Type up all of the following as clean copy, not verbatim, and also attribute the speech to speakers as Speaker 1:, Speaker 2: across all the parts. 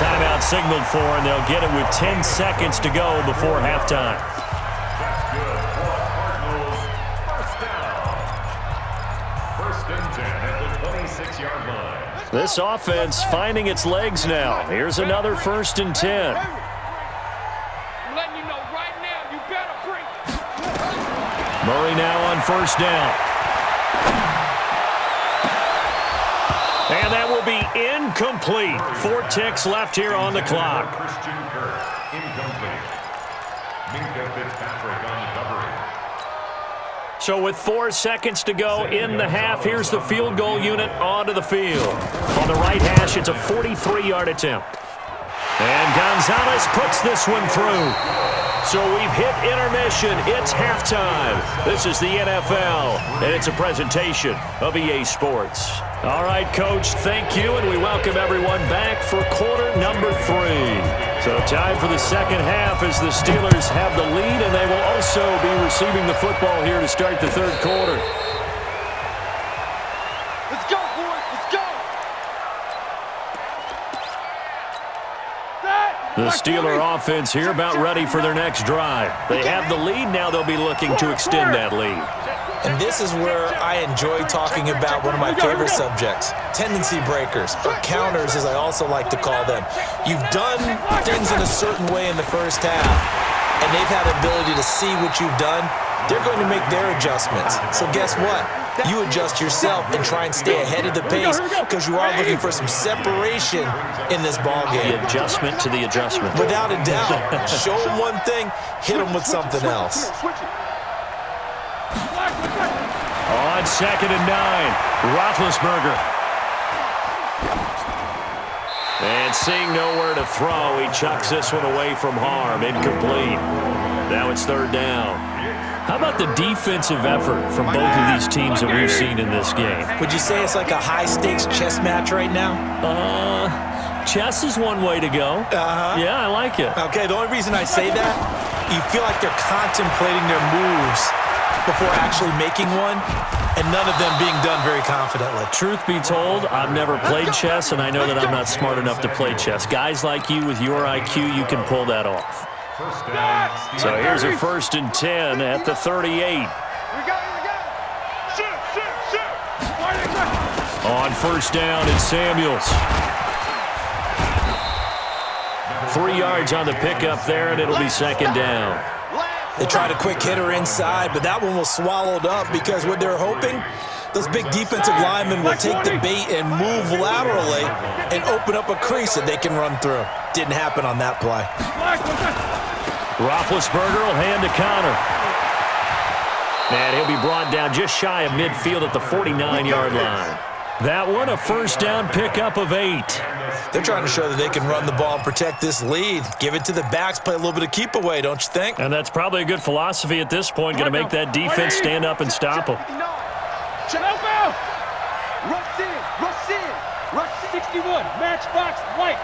Speaker 1: timeout signaled for, and they'll get it with 10 seconds to go before halftime.
Speaker 2: That's good. Cardinals, first down. First and 10 at the 26-yard line.
Speaker 1: This offense finding its legs now. Here's another first and 10.
Speaker 3: I'm letting you know right now, you better bring.
Speaker 1: Murray now on first down. And that will be incomplete. 4 ticks left here on the clock.
Speaker 2: Christian Kirk, incomplete. Minka Fitzpatrick on the coverage.
Speaker 1: So with 4 seconds to go in the half, here's the field goal unit onto the field. On the right hash, it's a 43-yard attempt. And Gonzalez puts this one through. So we've hit intermission. It's halftime. This is the NFL, and it's a presentation of EA Sports. All right, Coach, thank you, and we welcome everyone back for quarter number 3. So time for the second half as the Steelers have the lead, and they will also be receiving the football here to start the third quarter.
Speaker 3: Let's go, boys. Let's go.
Speaker 1: The Steeler offense here about ready for their next drive. They have the lead. Now they'll be looking to extend that lead.
Speaker 4: And this is where I enjoy talking about one of my favorite subjects, tendency breakers, or counters as I also like to call them. You've done things in a certain way in the first half, and they've had the ability to see what you've done. They're going to make their adjustments. So guess what? You adjust yourself and try and stay ahead of the pace because you are looking for some separation in this ballgame.
Speaker 1: The adjustment to the adjustment.
Speaker 4: Without a doubt. Show them one thing, hit them with something else.
Speaker 1: On 2nd and 9, Roethlisberger. And seeing nowhere to throw, he chucks this one away from harm. Incomplete. Now it's 3rd down. How about the defensive effort from both of these teams that we've seen in this game?
Speaker 4: Would you say it's like a high-stakes chess match right now?
Speaker 1: Chess is one way to go. Yeah, I like it.
Speaker 4: Okay, the only reason I say that, you feel like they're contemplating their moves before actually making one, and none of them being done very confidently.
Speaker 1: Truth be told, I've never played chess, and I know that I'm not smart enough to play chess. Guys like you with your IQ, you can pull that off. So here's a 1st and 10 at the 38. On 1st down, it's Samuels. 3 yards on the pickup there, and it'll be 2nd down.
Speaker 4: They tried a quick hitter inside, but that one was swallowed up because what they're hoping, those big defensive linemen will take the bait and move laterally and open up a crease that they can run through. Didn't happen on that play.
Speaker 1: Roethlisberger will hand to Connor. And he'll be brought down just shy of midfield at the 49-yard line. That one, a 1st down pickup of 8.
Speaker 4: They're trying to show that they can run the ball and protect this lead. Give it to the backs, play a little bit of keep away, don't you think?
Speaker 1: And that's probably a good philosophy at this point, going to make that defense stand up and stop them.
Speaker 3: Rush in. Rush 61. Matchbox white.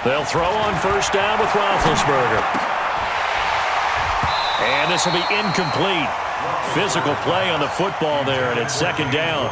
Speaker 1: They'll throw on 1st down with Roethlisberger. And this will be incomplete. Physical play on the football there, and it's 2nd down.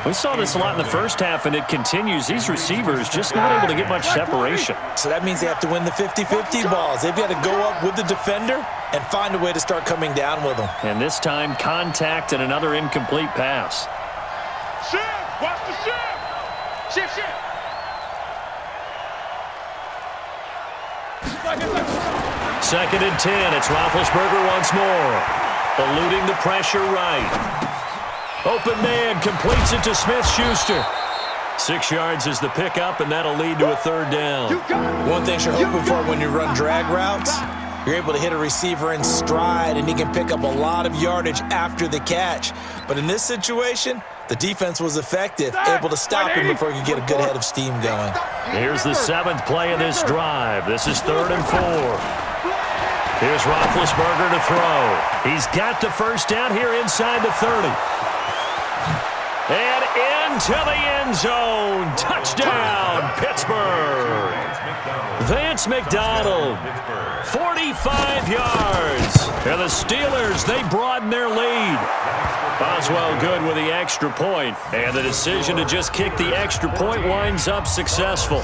Speaker 1: We saw this a lot in the first half, and it continues. These receivers just not able to get much separation.
Speaker 4: So that means they have to win the 50-50 balls. They've got to go up with the defender and find a way to start coming down with them.
Speaker 1: And this time, contact and another incomplete pass.
Speaker 3: Shift! Watch the shift! Shift!
Speaker 1: 2nd and 10. It's Roethlisberger once more. Eluding the pressure right. Open man completes it to Smith-Schuster. 6 yards is the pickup, and that'll lead to a 3rd down.
Speaker 4: One thing you're hoping for when you run drag routes, you're able to hit a receiver in stride, and he can pick up a lot of yardage after the catch. But in this situation, the defense was effective, able to stop him before he could get a good head of steam going.
Speaker 1: Here's the 7th play of this drive. This is 3rd and 4. Here's Roethlisberger to throw. He's got the 1st down here inside the 30. And into the end zone. Touchdown, Pittsburgh. Vance McDonald, 45 yards. And the Steelers, they broaden their lead. Boswell good with the extra point, and the decision to just kick the extra point winds up successful.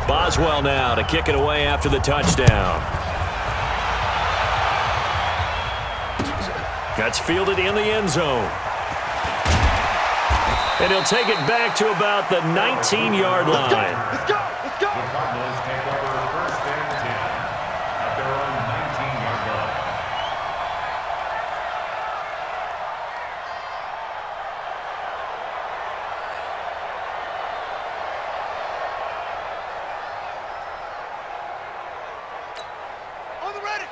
Speaker 1: Boswell now to kick it away after the touchdown. That's fielded in the end zone. And he'll take it back to about the 19-yard line.
Speaker 3: Let's go. Let's go.
Speaker 2: The Cardinals take over first and 10 at their own 19-yard line.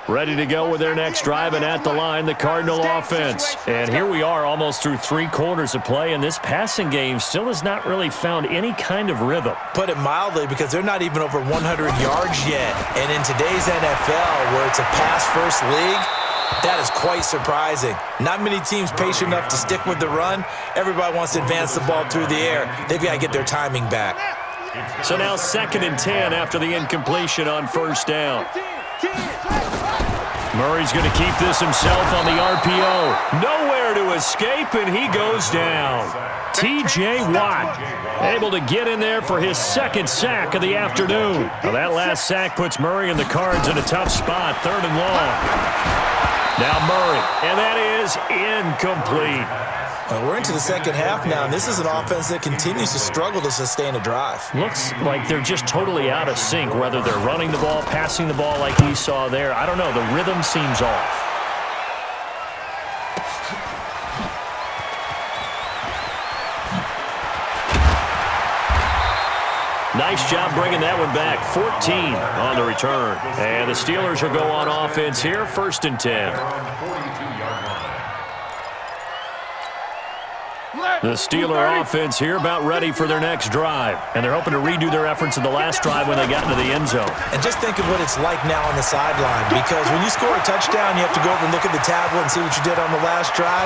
Speaker 1: Ready to go with their next drive, and at the line, the Cardinal offense. And here we are almost through 3 quarters of play, and this passing game still has not really found any kind of rhythm.
Speaker 4: Put it mildly, because they're not even over 100 yards yet. And in today's NFL, where it's a pass-first league, that is quite surprising. Not many teams patient enough to stick with the run. Everybody wants to advance the ball through the air. They've got to get their timing back.
Speaker 1: So now 2nd and 10 after the incompletion on first down. Murray's going to keep this himself on the RPO. Nowhere to escape, and he goes down. T.J. Watt able to get in there for his 2nd sack of the afternoon. Well, that last sack puts Murray and the Cards in a tough spot, 3rd and long. Now Murray, and that is incomplete.
Speaker 4: We're into the second half now, and this is an offense that continues to struggle to sustain a drive.
Speaker 1: Looks like they're just totally out of sync, whether they're running the ball, passing the ball like we saw there. I don't know. The rhythm seems off. Nice job bringing that one back. 14 on the return. And the Steelers will go on offense here, 1st and 10. The Steeler offense here about ready for their next drive. And they're hoping to redo their efforts in the last drive when they got into the end zone.
Speaker 4: And just think of what it's like now on the sideline, because when you score a touchdown, you have to go over and look at the tablet and see what you did on the last drive.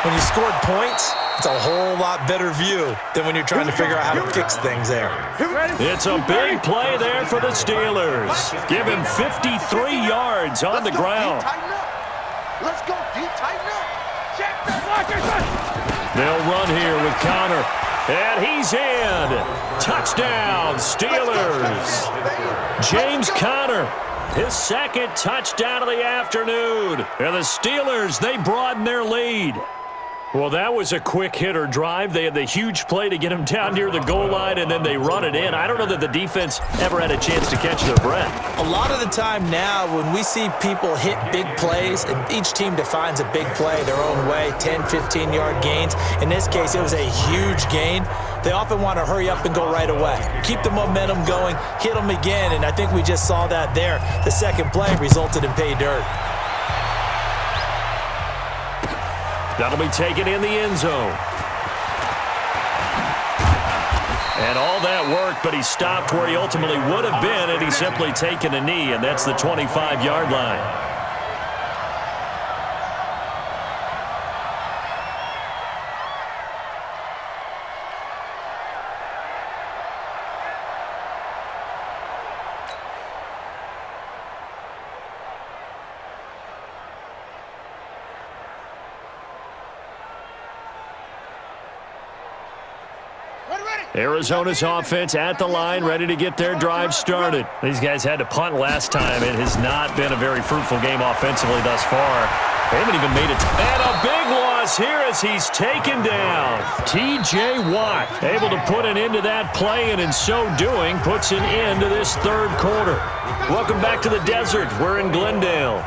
Speaker 4: When you scored points, it's a whole lot better view than when you're trying to figure out how to fix things there.
Speaker 1: It's a big play there for the Steelers. Give him 53 yards on the ground.
Speaker 3: Let's go, D. Tighten up. Check that.
Speaker 1: They'll run here with Connor. And he's in. Touchdown, Steelers. James Conner, his 2nd touchdown of the afternoon. And the Steelers, they broaden their lead. Well, that was a quick hitter drive. They had the huge play to get him down near the goal line, and then they run it in. I don't know that the defense ever had a chance to catch their breath.
Speaker 4: A lot of the time now, when we see people hit big plays, and each team defines a big play their own way, 10, 15-yard gains. In this case, it was a huge gain. They often want to hurry up and go right away. Keep the momentum going, hit them again, and I think we just saw that there. The second play resulted in pay dirt.
Speaker 1: That'll be taken in the end zone. And all that worked, but he stopped where he ultimately would have been had he simply taken a knee, and that's the 25-yard line. Arizona's offense at the line, ready to get their drive started. These guys had to punt last time. It has not been a very fruitful game offensively thus far. They haven't even made it. And a big loss here as he's taken down. T.J. Watt able to put an end to that play, and in so doing, puts an end to this 3rd quarter. Welcome back to the desert. We're in Glendale.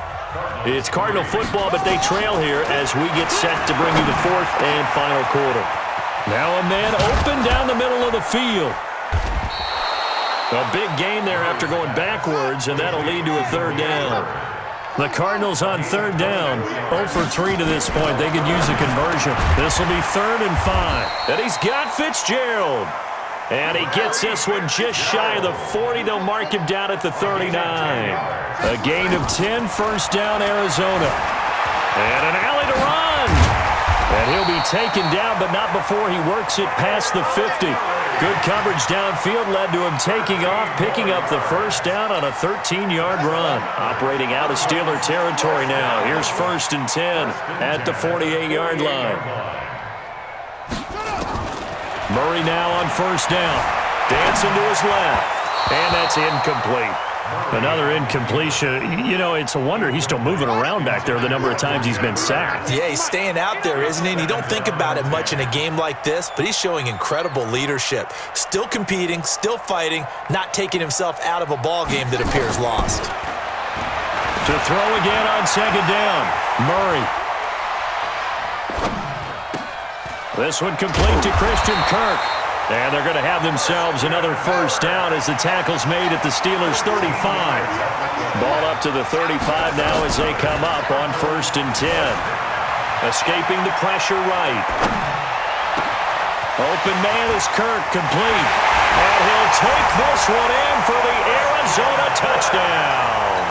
Speaker 1: It's Cardinal football, but they trail here as we get set to bring you the 4th and final quarter. Now a man open down the middle of the field. A big gain there after going backwards, and that'll lead to a 3rd down. The Cardinals on 3rd down, 0 for 3 to this point. They could use a conversion. This will be 3rd and 5. And he's got Fitzgerald. And he gets this one just shy of the 40. They'll mark him down at the 39. A gain of 10, first down, Arizona. And an alley to run. And he'll be taken down, but not before he works it past the 50. Good coverage downfield led to him taking off, picking up the first down on a 13-yard run. Operating out of Steeler territory now. Here's 1st and 10 at the 48-yard line. Murray now on first down. Dancing to his left. And that's incomplete. Another incompletion. You know, it's a wonder he's still moving around back there the number of times he's been sacked.
Speaker 4: Yeah, he's staying out there, isn't he? And you don't think about it much in a game like this, but he's showing incredible leadership. Still competing, still fighting, not taking himself out of a ball game that appears lost.
Speaker 1: To throw again on second down. Murray. This one complete to Christian Kirk. And they're going to have themselves another first down as the tackle's made at the Steelers' 35. Ball up to the 35 now as they come up on 1st and 10. Escaping the pressure right. Open man is Kirk, complete. And he'll take this one in for the Arizona touchdown.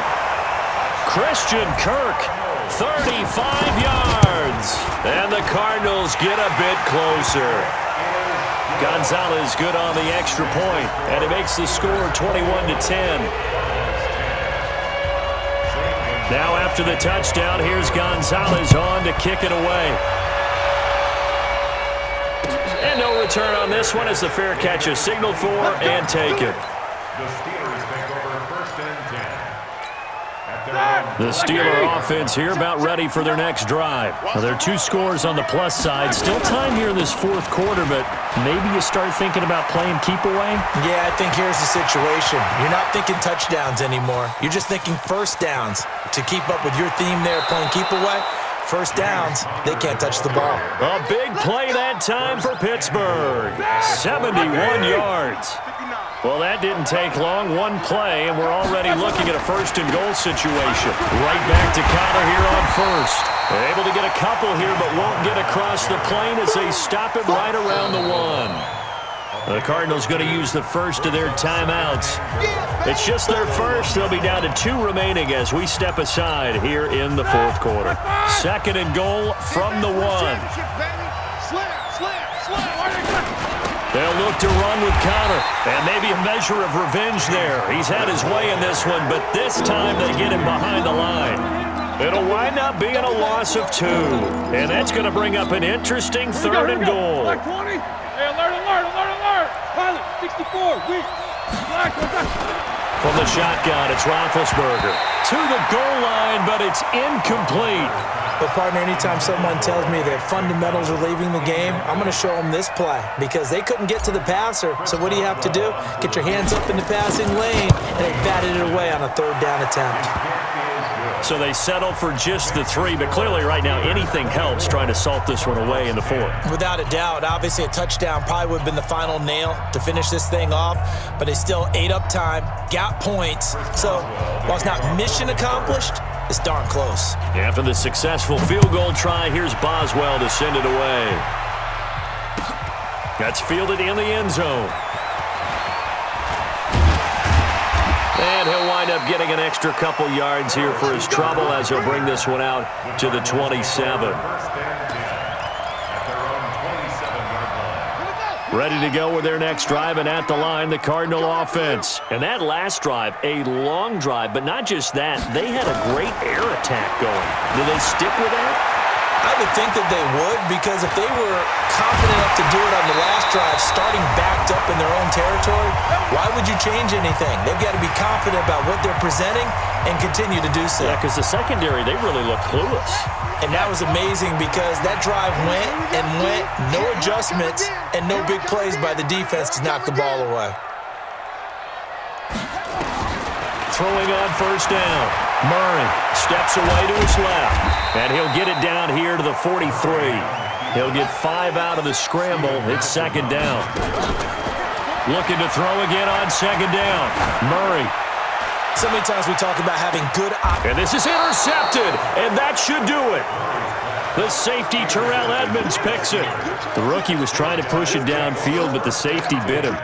Speaker 1: Christian Kirk, 35 yards. And the Cardinals get a bit closer. Gonzalez good on the extra point, and it makes the score 21-10. Now after the touchdown, here's Gonzalez on to kick it away. And no return on this one as the fair catch is signaled for and taken.
Speaker 2: The Steelers take over 1st and 10.
Speaker 1: The Steeler offense here about ready for their next drive. Now, there are 2 scores on the plus side. Still time here in this 4th quarter, but maybe you start thinking about playing keep away?
Speaker 4: Yeah, I think here's the situation. You're not thinking touchdowns anymore. You're just thinking first downs. To keep up with your theme there, playing keep away, first downs, they can't touch the ball.
Speaker 1: A big play that time for Pittsburgh. 71 yards. Well, that didn't take long. One play, and we're already looking at a 1st and goal situation. Right back to Connor here on 1st. They're able to get a couple here, but won't get across the plane as they stop it right around the 1. The Cardinals going to use the first of their timeouts. It's just their first. They'll be down to 2 remaining as we step aside here in the 4th quarter. 2nd and goal from the 1. They'll look to run with Connor, and maybe a measure of revenge there. He's had his way in this one, but this time they get him behind the line. It'll wind up being a loss of 2, and that's going to bring up an interesting 3rd and goal.
Speaker 3: Black 20. Hey, alert. Pilot, 64, weak. Black.
Speaker 1: From the shotgun, it's Roethlisberger. To the goal line, but it's incomplete.
Speaker 4: But, partner, anytime someone tells me that fundamentals are leaving the game, I'm going to show them this play because they couldn't get to the passer. So what do you have to do? Get your hands up in the passing lane, and they batted it away on a 3rd down attempt.
Speaker 1: So they settle for just the 3, but clearly right now anything helps trying to salt this one away in the 4th.
Speaker 4: Without a doubt, obviously a touchdown probably would have been the final nail to finish this thing off, but they still ate up time, got points. So while it's not mission accomplished, it's darn close.
Speaker 1: After the successful field goal try, here's Boswell to send it away. That's fielded in the end zone. And he'll wind up getting an extra couple yards here for his trouble as he'll bring this one out to the 27. Ready to go with their next drive, and at the line, the Cardinal offense. And that last drive, a long drive, but not just that. They had a great air attack going. Do they stick with that?
Speaker 4: I would think that they would, because if they were confident enough to do it on the last drive, starting backed up in their own territory, why would you change anything? They've got to be confident about what they're presenting and continue to do so.
Speaker 1: Yeah, because the secondary, they really look clueless.
Speaker 4: And that was amazing because that drive went and went, no adjustments, and no big plays by the defense to knock the ball away.
Speaker 1: Throwing on first down. Murray steps away to his left, and he'll get it down here to the 43. He'll get 5 out of the scramble. It's 2nd down. Looking to throw again on 2nd down. Murray.
Speaker 4: So many times we talk about having good
Speaker 1: And this is intercepted, and that should do it. The safety, Terrell Edmonds, picks it. The rookie was trying to push it downfield, but the safety bit him.